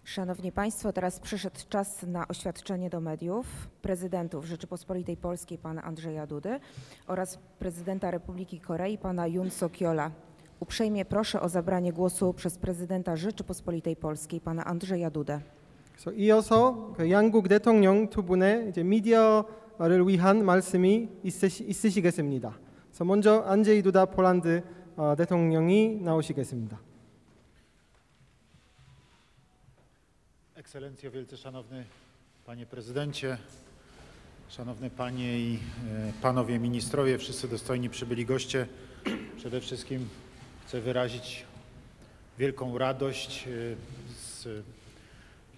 Szanowni Państwo, teraz przyszedł czas na oświadczenie do mediów prezydentów Rzeczypospolitej Polskiej pana Andrzeja Dudy oraz prezydenta Republiki Korei pana Yoon Suk-yeola. Uprzejmie proszę o zabranie głosu przez prezydenta Rzeczypospolitej Polskiej pana Andrzeja Dudę. 이어서 양국 대통령 두 분의 미디어를 위한 말씀이 있으시겠습니다. 그래서 먼저 안제이 두다 폴란드 대통령이 나오시겠습니다. Ekscelencjo, wielce szanowny panie prezydencie, szanowne panie i panowie ministrowie, wszyscy dostojni przybyli goście. Przede wszystkim chcę wyrazić wielką radość z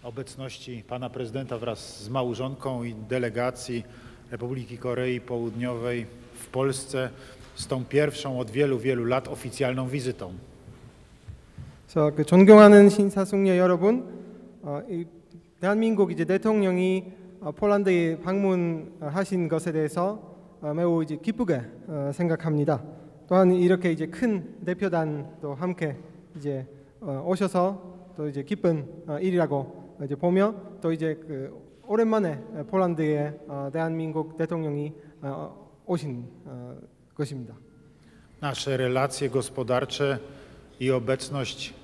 obecności pana prezydenta wraz z małżonką i delegacji Republiki Korei Południowej w Polsce z tą pierwszą od wielu, wielu lat oficjalną wizytą. 존경하는 신사숙녀 여러분, 대한민국 대통령이 폴란드에 방문하신 것에 대해서 매우 기쁘게 생각합니다. 또한 이렇게 큰 대표단도 함께 오셔서 또 기쁜 일이라고 보며 또 오랜만에 폴란드에 대한민국 대통령이 오신 것입니다. Nasze relacje gospodarcze i obecność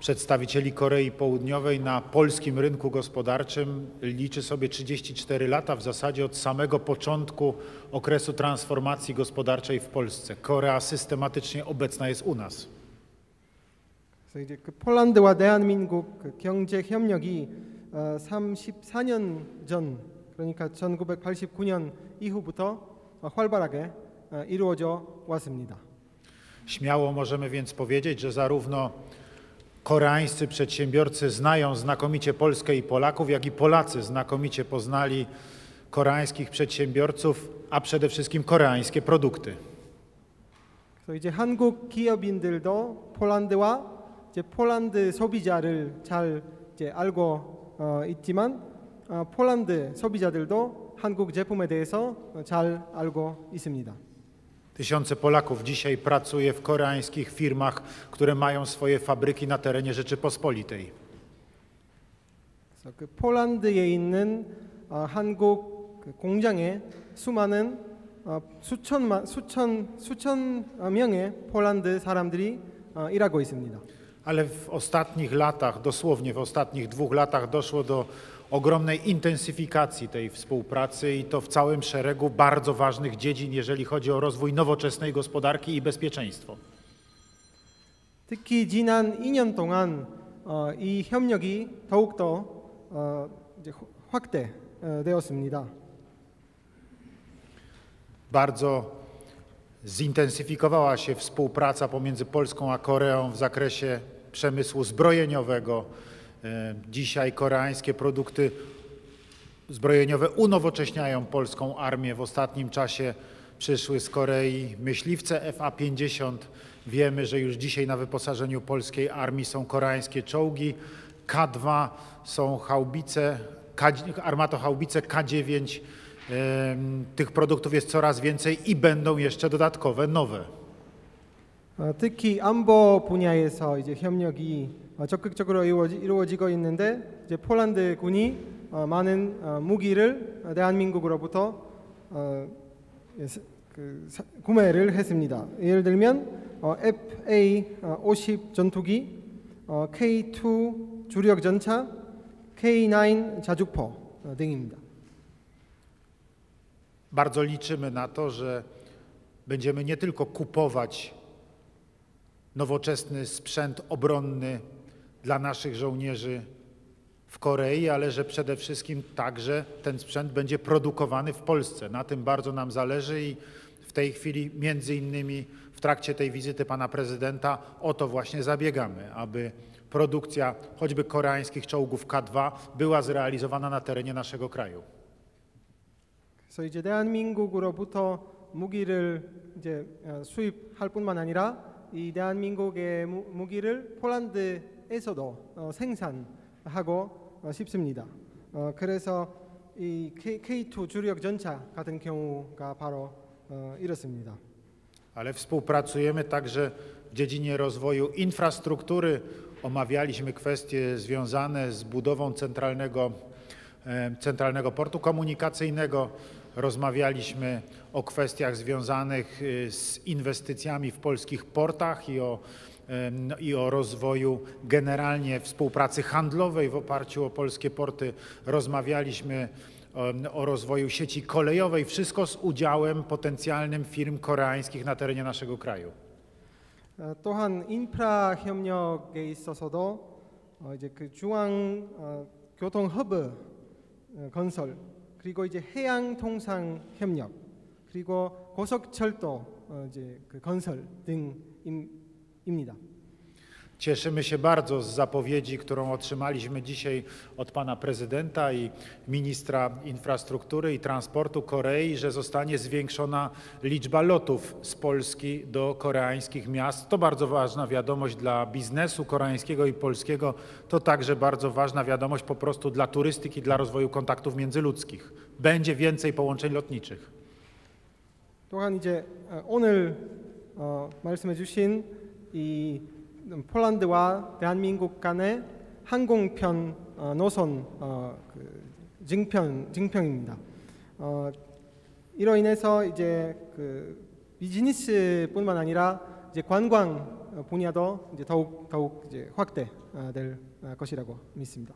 przedstawicieli Korei Południowej na polskim rynku gospodarczym liczy sobie 34 lata, w zasadzie od samego początku okresu transformacji gospodarczej w Polsce. Korea systematycznie obecna jest u nas. 그래서 폴란드와 대한민국 경제 협력이 34년 전, 그러니까 1989년 이후부터 활발하게 이루어져 왔습니다. Śmiało możemy więc powiedzieć, że zarówno koreańscy przedsiębiorcy znają znakomicie Polskę i Polaków, jak i Polacy znakomicie poznali koreańskich przedsiębiorców, a przede wszystkim koreańskie produkty. 그래서 한국 기업인들도 폴란드와 폴란드 소비자를 잘 알고 있지만 폴란드 소비자들도 한국 제품에 대해서 잘 알고 있습니다. Tysiące Polaków dzisiaj pracuje w koreańskich firmach, które mają swoje fabryki na terenie Rzeczypospolitej. 폴란드에 있는 한국 공장에 수많은 수천 명의 폴란드 사람들이 일하고 있습니다. Ale w ostatnich latach, dosłownie w ostatnich 2 latach doszło do ogromnej intensyfikacji tej współpracy i to w całym szeregu bardzo ważnych dziedzin, jeżeli chodzi o rozwój nowoczesnej gospodarki i bezpieczeństwo. 특히 지난 2년 동안 이 협력이 더욱더 확대되었습니다. Bardzo zintensyfikowała się współpraca pomiędzy Polską a Koreą w zakresie przemysłu zbrojeniowego. Dzisiaj koreańskie produkty zbrojeniowe unowocześniają polską armię. W ostatnim czasie przyszły z Korei myśliwce FA-50. Wiemy, że już dzisiaj na wyposażeniu polskiej armii są koreańskie czołgi. K2 są haubice, armatohaubice K9. Tych produktów jest coraz więcej i będą jeszcze dodatkowe, nowe. 특히 안보 분야에서 협력이 적극적으로 이루어지고 있는데 폴란드 군이 많은 무기를 대한민국으로부터 구매를 했습니다. 예를 들면 FA-50 전투기, K2 주력 전차, K9 자주포 등입니다. Bardzo liczymy na to, że będziemy nie tylko kupować nowoczesny sprzęt obronny dla naszych żołnierzy w Korei, ale że przede wszystkim także ten sprzęt będzie produkowany w Polsce. Na tym bardzo nam zależy i w tej chwili między innymi w trakcie tej wizyty pana prezydenta o to właśnie zabiegamy, aby produkcja choćby koreańskich czołgów K2 była zrealizowana na terenie naszego kraju. 그래서 대한민국으로부터 무기를 수입할 뿐만 아니라 이 대한민국의 무기를 폴란드에서도 생산하고 싶습니다. 그래서 이 K2 주력 전차 같은 경우가 바로 이렇습니다. Ale współpracujemy także w dziedzinie rozwoju infrastruktury omawialiśmy kwestie związane z budową centralnego portu komunikacyjnego. Rozmawialiśmy o kwestiach związanych z inwestycjami w polskich portach i o rozwoju generalnie współpracy handlowej w oparciu o polskie porty. Rozmawialiśmy o rozwoju sieci kolejowej, wszystko z udziałem potencjalnym firm koreańskich na terenie naszego kraju. 또한 인프라 협력에 있어서도 이제 그 중앙 교통 허브 건설 그리고 이제 해양 통상 협력 그리고 고속철도 이제 그 건설 등입니다. Cieszymy się bardzo z zapowiedzi, którą otrzymaliśmy dzisiaj od pana prezydenta i ministra infrastruktury i transportu Korei, że zostanie zwiększona liczba lotów z Polski do koreańskich miast. To bardzo ważna wiadomość dla biznesu koreańskiego i polskiego. To także bardzo ważna wiadomość po prostu dla turystyki, dla rozwoju kontaktów międzyludzkich. Będzie więcej połączeń lotniczych. 또한 이제 오늘 말씀해 주신 이 폴란드와 대한민국 간의 항공편 노선 증평입니다. 이로 인해서 이제 그 비즈니스뿐만 아니라 이제 관광 분야도 이제 더욱 이제 확대될 것이라고 믿습니다.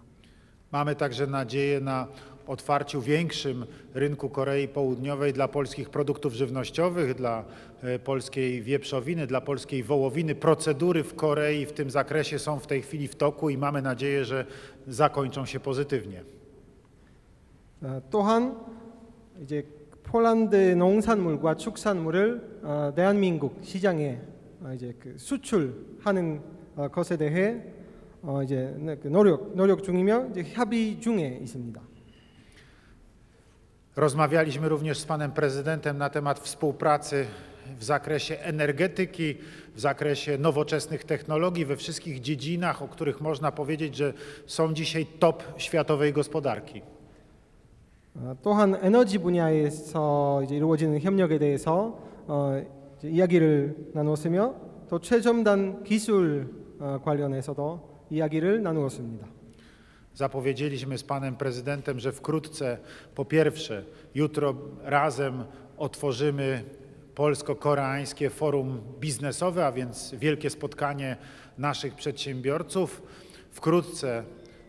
Mamy także nadzieję na otwarciu większym rynku Korei Południowej dla polskich produktów żywnościowych, dla polskiej wieprzowiny, dla polskiej wołowiny. Procedury w Korei w tym zakresie są w tej chwili w toku i mamy nadzieję, że zakończą się pozytywnie. 또한 이제 폴란드 농산물과 축산물을 대한민국 시장에 이제 그 수출하는 것에 대해 이제 노력 중이며 이제 협의 중에 있습니다. Rozmawialiśmy również z panem prezydentem na temat współpracy w zakresie energetyki, w zakresie nowoczesnych technologii, we wszystkich dziedzinach, o których można powiedzieć, że są dzisiaj top światowej gospodarki. 또한 에너지 분야에서 이제 이루어지는 협력에 대해서 이제 이야기를 나눴으며 또 최첨단 기술 관련해서도 이야기를 나누었습니다. Zapowiedzieliśmy z panem prezydentem, że wkrótce, po pierwsze, jutro razem otworzymy polsko-koreańskie forum biznesowe, a więc wielkie spotkanie naszych przedsiębiorców. Wkrótce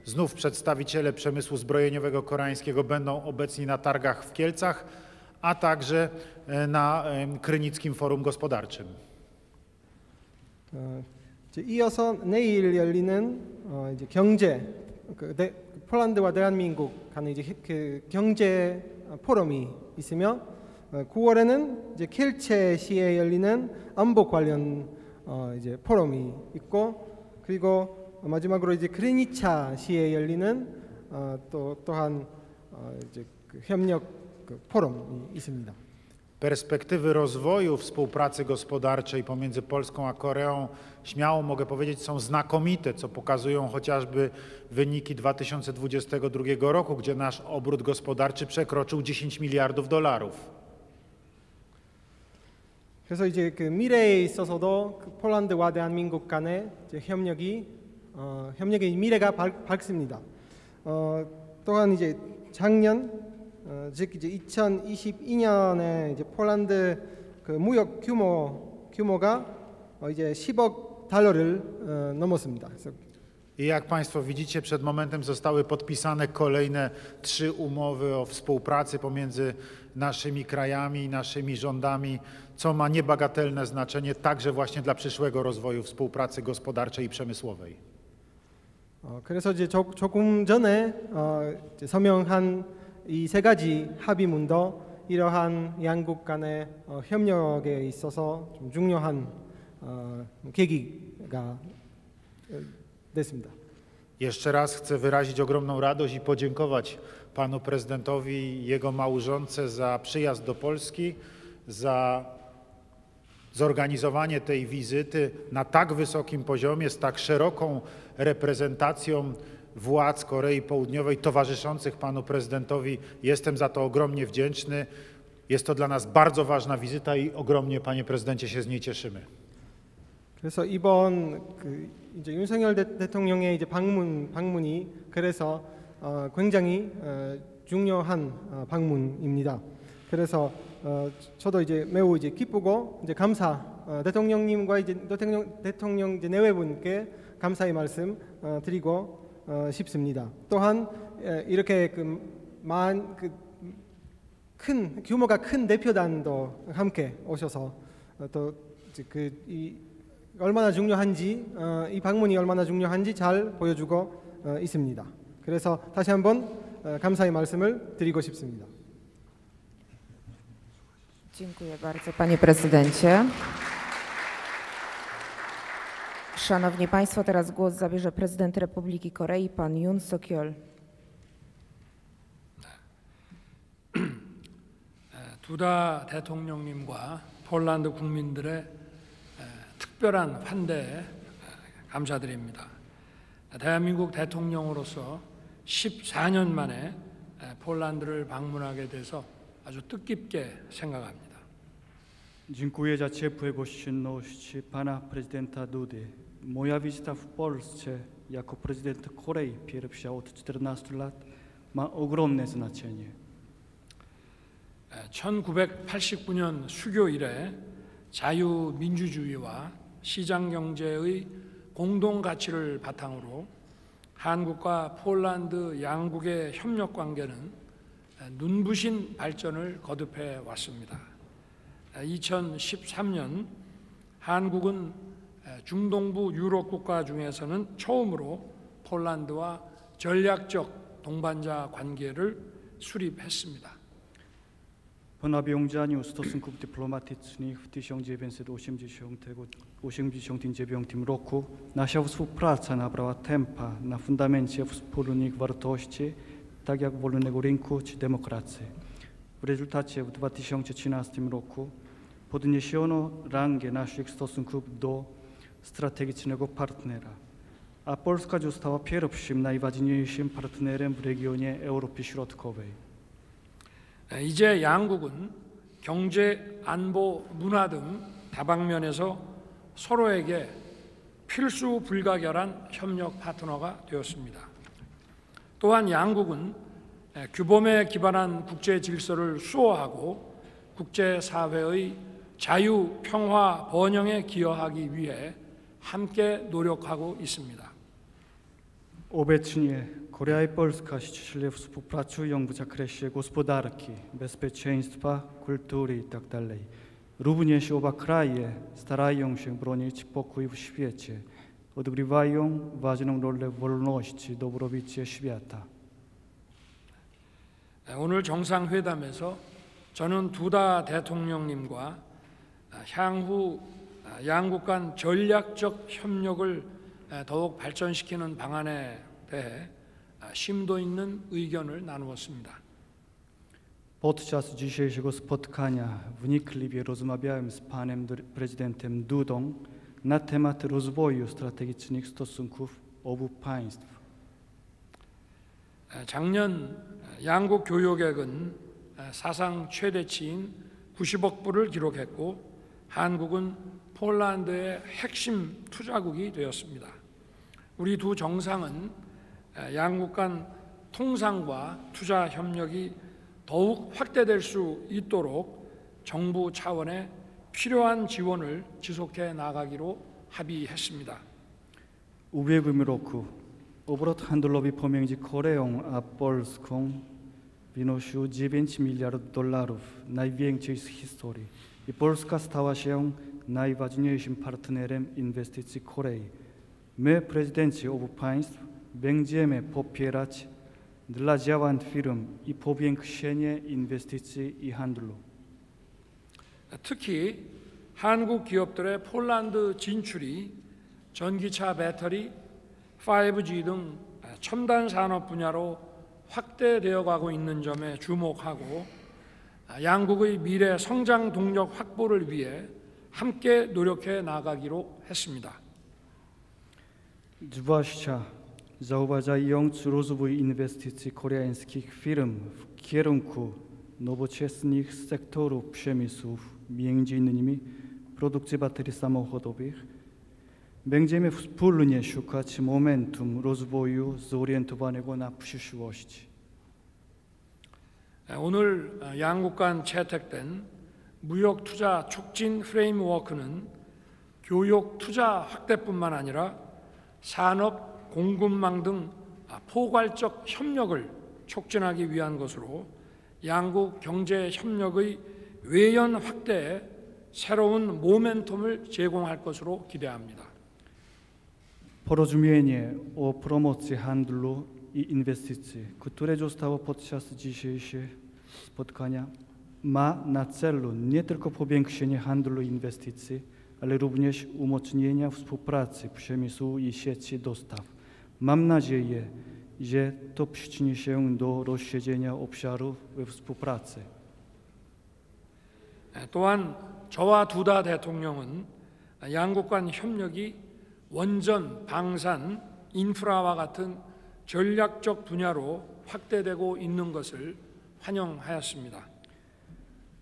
znów przedstawiciele przemysłu zbrojeniowego koreańskiego będą obecni na targach w Kielcach, a także na Krynickim Forum Gospodarczym. 이어서 내일 열리는 이제 폴란드와 대한민국 간의 이제 그 경제 포럼이 있으며 9월에는 이제 켈체시에 열리는 안보 관련 이제 포럼이 있고 그리고 마지막으로 이제 크리니차시에 열리는 또한 이제 그 협력 포럼이 있습니다. Perspektywy rozwoju współpracy gospodarczej pomiędzy Polską a Koreą, śmiało mogę powiedzieć, są znakomite, co pokazują chociażby wyniki 2022 roku, gdzie nasz obrót gospodarczy przekroczył $10 miliardów. 그래서 이제 그 미래에 있어서도 그 폴란드와 대한민국 간의 이제 협력의 미래가 밝습니다. 또한 이제 작년 즉 이제 2022년에 이제 폴란드 그 무역 규모가 이제 10억 달러를 넘었습니다. 그래서 I jak Państwo widzicie, przed momentem zostały podpisane kolejne 3 umowy o współpracy pomiędzy naszymi krajami i naszymi rządami, co ma niebagatelne znaczenie także właśnie dla przyszłego rozwoju współpracy gospodarczej i przemysłowej. 그래서 이제 조금 전에 이제 서명한 이 세 가지 합의문도 이러한 양국 간의 협력에 있어서 좀 중요한 계기가 됐습니다. Jeszcze raz chcę wyrazić ogromną radość i podziękować panu prezydentowi i jego małżonce za przyjazd do Polski, za zorganizowanie tej wizyty na tak wysokim poziomie, z tak szeroką reprezentacją władz Korei Południowej towarzyszących panu prezydentowi. Jestem za to ogromnie wdzięczny. Jest to dla nas bardzo ważna wizyta i ogromnie, panie prezydencie, się z niej cieszymy. 그래서 이번 그 이제 윤석열 대통령의 이제 방문이 그래서 굉장히 중요한 방문입니다. 그래서 저도 이제 매우 이제 기쁘고 이제 대통령님과 이제 대통령 이제 내외분께 감사의 말씀 드리고 싶습니다. 또한 이렇게 큰 규모가 큰 대표단도 함께 오셔서 또 얼마나 중요한지 이 방문이 얼마나 중요한지 잘 보여주고 있습니다. 그래서 다시 한번 감사의 말씀을 드리고 싶습니다. Dziękuję bardzo, panie prezydencie. Szanowni państwo, teraz głos zabierze prezydent Republiki Korei, pan Yoon Suk-yeol. 두다 대통령님과 폴란드 국민들의 특별한 환대에 감사드립니다. 대한민국 대통령으로서 14년 만에 폴란드를 방문하게 돼서 아주 뜻깊게 생각합니다. Dziękuję za ciepłe gościnność pana prezydenta Dudy. Moja wizyta w Polsce jako prezydent Korei pierwsza od 14 lat ma ogromne znaczenie. 1989년 수교 이래 자유민주주의와 시장경제의 공동가치를 바탕으로 한국과 폴란드 양국의 협력관계는 눈부신 발전을 거듭해 왔습니다. 2013년 한국은 중동부 유럽 국가 중에서는 처음으로 폴란드와 전략적 동반자 관계를 수립했습니다. Po nawiązaniu stosunków dyplomatycznych w 1989 roku nasza współpraca nabrała tempa na fundamencie wspólnych wartości, tak jak wolnego rynku czy demokracji. W rezultacie w 2013 roku podniesiono rangę naszych stosunków do strategicznego partnera, a Polska została pierwszym najważniejszym partnerem w regionie Europy Środkowej. 이제 양국은 경제, 안보, 문화 등 다방면에서 서로에게 필수 불가결한 협력 파트너가 되었습니다. 또한 양국은 규범에 기반한 국제 질서를 수호하고 국제사회의 자유, 평화, 번영에 기여하기 위해 함께 노력하고 있습니다. Obecnie Korea i Polska ściśle współpracują w zakresie gospodarki, bezpieczeństwa, kultury itd. Również oba kraje starają się bronić pokoju w świecie, odgrywają ważną rolę w wolności, dobrobycie świata. 오늘 정상회담에서 저는 두다 대통령님과 향후 양국 간 전략적 협력을 더욱 발전시키는 방안에 대해 심도 있는 의견을 나누었습니다. Podczas dzisiejszego spotkania wnikliwie rozmawiałem z panem prezydentem Dudą na temat rozwoju strategicznych stosunków obu państw. 작년 양국 교역액은 사상 최대치인 90억 불을 기록했고 한국은 폴란드의 핵심 투자국이 되었습니다. 우리 두 정상은 양국 간 통상과 투자 협력이 더욱 확대될 수 있도록 정부 차원의 필요한 지원을 지속해 나가기로 합의했습니다. Ubiegłym roku obrót handlowy pomiędzy Koreą a Polską wynosił $9 miliardów, największy z historii. I Polska stała się najważniejszym partnerem inwestycji Korei. My, prezydenci obu państw, będziemy popierać dla działań firm i powiększenie inwestycji i handlu. 특히 한국 기업들의 폴란드 진출이 전기차 배터리, 5G 등 첨단 산업 분야로 확대되어 가고 있는 점에 주목하고 양국의 미래 성장 동력 확보를 위해 함께 노력해 나가기로 했습니다. Zwłaszcza zauważając rozwój inwestycji koreańskich firm w kierunku nowoczesnych sektorów przemysłów, między innymi produkcji baterii samochodowych, Będziemy wspólnie szukać momentum rozwoju zorientowanego na przyszłość. 오늘 양국 간 채택된 무역 투자 촉진 프레임워크는 교육 투자 확대뿐만 아니라 산업, 공급망 등 포괄적 협력을 촉진하기 위한 것으로 양국 경제 협력의 외연 확대에 새로운 모멘텀을 제공할 것으ro 기대합니다. Porozumienie o promocji handlu i inwestycji, które zostało podczas dzisiejszego spotkania, ma na celu nie tylko powiększenie handlu i inwestycji, ale również umocnienia współpracy przemysłu i sieci dostaw. Mam nadzieję, że to przyczyni się do rozszerzenia obszarów współpracy. 또한 저와 두다 대통령은 양국 간 협력이 원전, 방산, 인프라와 같은 전략적 분야로 확대되고 있는 것을 환영하였습니다.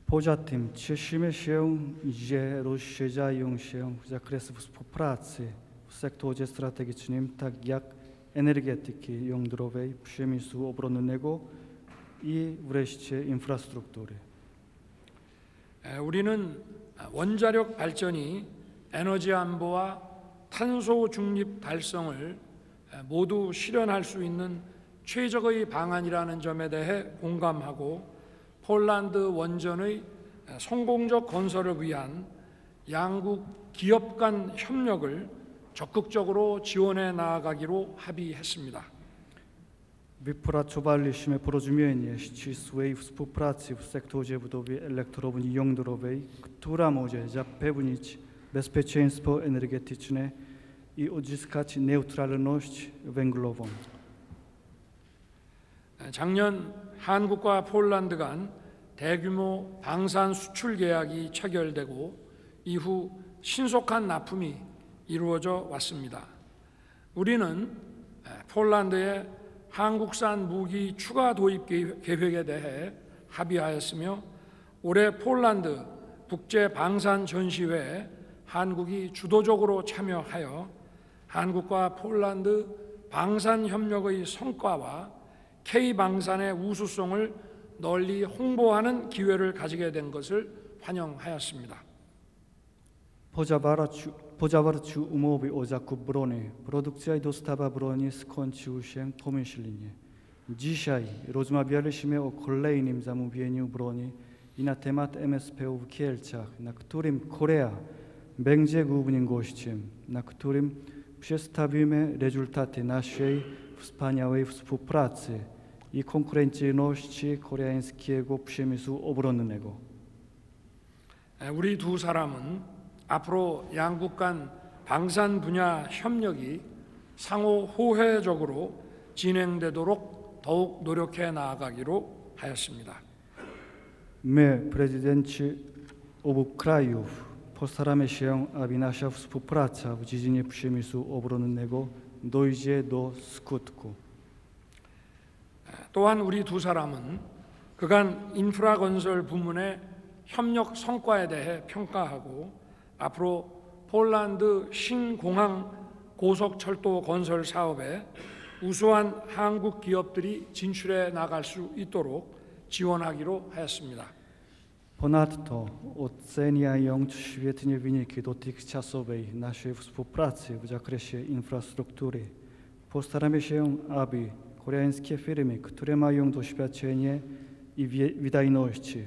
Poza tym cieszymy się, że rozszerzają się zakresy współpracy w sektorze strategicznym, tak jak energetyki jądrowej, przemysłu obronnego i wreszcie infrastruktury. 우리는 원자력 발전이 에너지 안보와 탄소 중립 달성을 모두 실현할 수 있는 최적의 방안이라는 점에 대해 공감하고 폴란드 원전의 성공적 건설을 위한 양국 기업 간 협력을 적극적으로 지원해 나아가기로 합의했습니다. Wypracowaliśmy porozumienie ścisłej współpracy w sektorze budowy elektrowni jądrowej, która może zapewnić bezpieczeństwo energetyczne i uzyskać neutralność węglową. 작년 한국과 폴란드 간 대규모 방산 수출 계약이 체결되고 이후 신속한 납품이 이루어져 왔습니다. 우리는 폴란드의 한국산 무기 추가 도입 계획에 대해 합의하였으며 올해 폴란드 국제 방산 전시회에 한국이 주도적으로 참여하여 한국과 폴란드 방산 협력의 성과와 K방산의 우수성을 널리 홍보하는 기회를 가지게 된 것을 환영하였습니다. Po umowy o zakup broni, produkcja i dostawa broni skończyły się pomyślnie. Dzisiaj rozmawialiśmy o kolejnym zamówieniu broni i na temat MSP w Kielcach, na którym Korea będzie głównym gościem, na którym przedstawimy rezultaty naszej wspaniałej współpracy i konkurencyjności koreańskiego przemysłu obronnego. 우리 두 사람은 앞으로 양국 간 방산 분야 협력이 상호 호혜적으로 진행되도록 더욱 노력해 나아가기로 하였습니다. My, prezydenci obu krajów, postaramy się, aby nasza współpraca w dziedzinie przemysłu obronnego dojdzie do skutku. 또한 우리 두 사람은 그간 인프라 건설 부문의 협력 성과에 대해 평가하고 앞으로 폴란드 신공항 고속철도 건설 사업에 우수한 한국 기업들이 진출해 나갈 수 있도록 지원하기로 하였습니다. Ponadto oceniając świetnie wyniki dotychczasowej naszej współpracy w zakresie infrastruktury, postaramy się, aby koreańskie firmy, które mają doświadczenie i wydajności,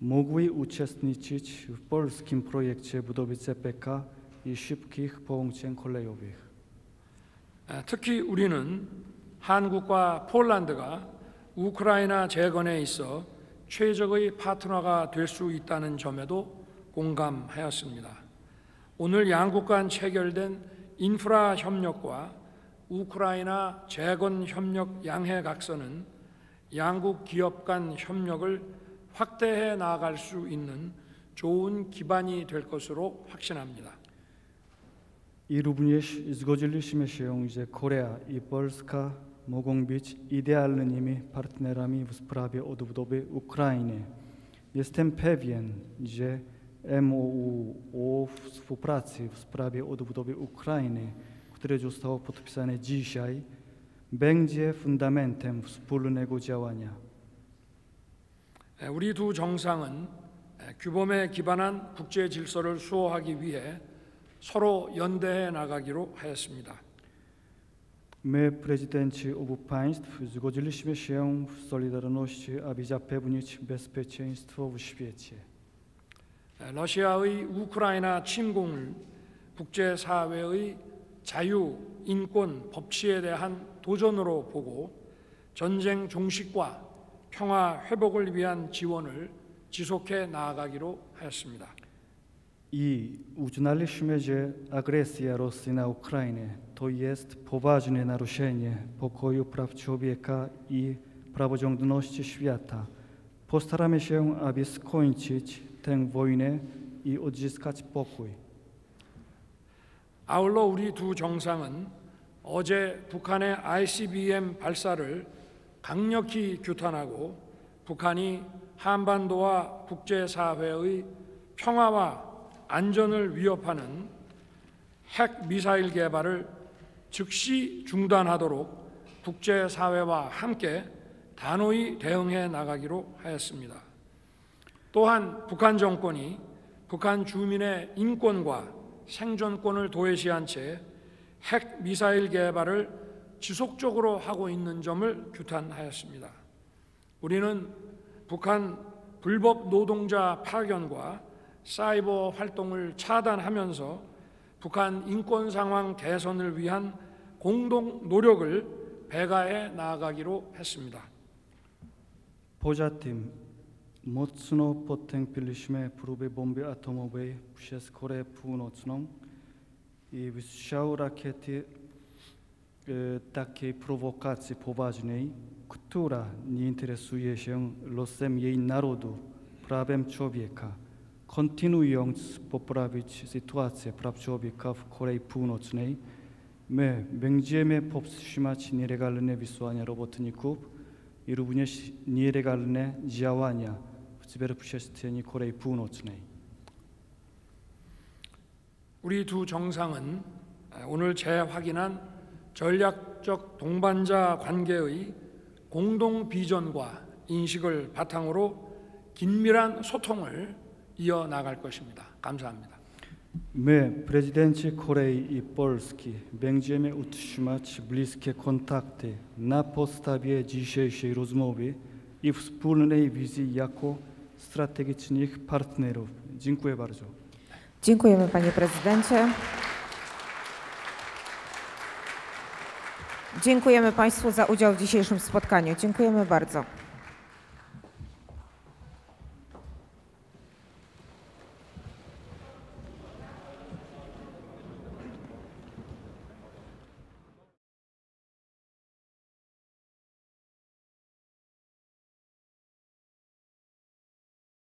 mogły uczestniczyć w polskim projekcie budowy CPK i szybkich połączeń kolejowych. 특히 우리는 한국과 폴란드가 우크라이나 재건에 있어 최적의 파트너가 될 수 있다는 점에도 공감하였습니다. 오늘 양국 간 체결된 인프라 협력과 우크라이나 재건 협력 양해각서는 양국 기업 간 협력을 확대해 나아갈 수 있는 좋은 기반이 될 것으로 확신합니다. I również zgodziliśmy się, że Korea i Polska mogą być idealnymi partnerami w sprawie odbudowy Ukrainy. Jestem pewien, że MOU o współpracy w sprawie odbudowy Ukrainy, które zostało podpisane dzisiaj, będzie fundamentem wspólnego działania. 우리 두 정상은 규범에 기반한 국제 질서를 수호하기 위해 서로 연대해 나가기로 하였습니다. My, prezydenci obu państw, zgodziliśmy się w solidarności, aby zapewnić bezpieczeństwo w świecie. 러시아의 우크라이나 침공을 국제사회의 자유, 인권, 법치에 대한 도전으로 보고 전쟁 종식과 평화 회복을 위한 지원을 지속해 나아가기로 하였습니다. I uznaliśmy, że agresja Rosji na Ukrainę to jest poważne naruszenie pokoju, praw człowieka i praworządności świata. Postaramy się, aby skończyć tę wojnę i odzyskać pokój. 아울러 우리 두 정상은 어제 북한의 ICBM 발사를 강력히 규탄하고 북한이 한반도와 국제사회의 평화와 안전을 위협하는 핵 미사일 개발을 즉시 중단하도록 국제사회와 함께 단호히 대응해 나가기로 하였습니다. 또한 북한 정권이 북한 주민의 인권과 생존권을 도외시한 채 핵 미사일 개발을 지속적으로 하고 있는 점을 규탄하였습니다. 우리는 북한 불법 노동자 파견과 사이버 활동을 차단하면서 북한 인권 상황 개선을 위한 공동 노력을 배가해 나아가기로 했습니다. Poza tym mocno potępiliśmy próby bomby atomowej przez Koreę Północną i wystrzał rakiety takiej prowokacji poważnej, która nie interesuje się losem jej narodu, prawem człowieka. Kontynuując poprawić sytuację praw człowieka w Korei Północnej, my będziemy powstrzymać nielegalne wysłania robotników i również nielegalne działania w cyberprzestrzeni Korei Północnej. 우리 두 정상은 오늘 재확인한 전략적 동반자 관계의 공동 비전과 인식을 바탕으로 긴밀한 소통을 이어나갈 것입니다. 감사합니다. My, prezydenci Korei i Polski, będziemy utrzymać bliskie kontakty na podstawie dzisiejszej rozmowy i wspólnej wizji jako strategicznych partnerów. Dziękuję bardzo. Dziękujemy, panie prezydencie. Dziękujemy państwu za udział w dzisiejszym spotkaniu. Dziękujemy bardzo.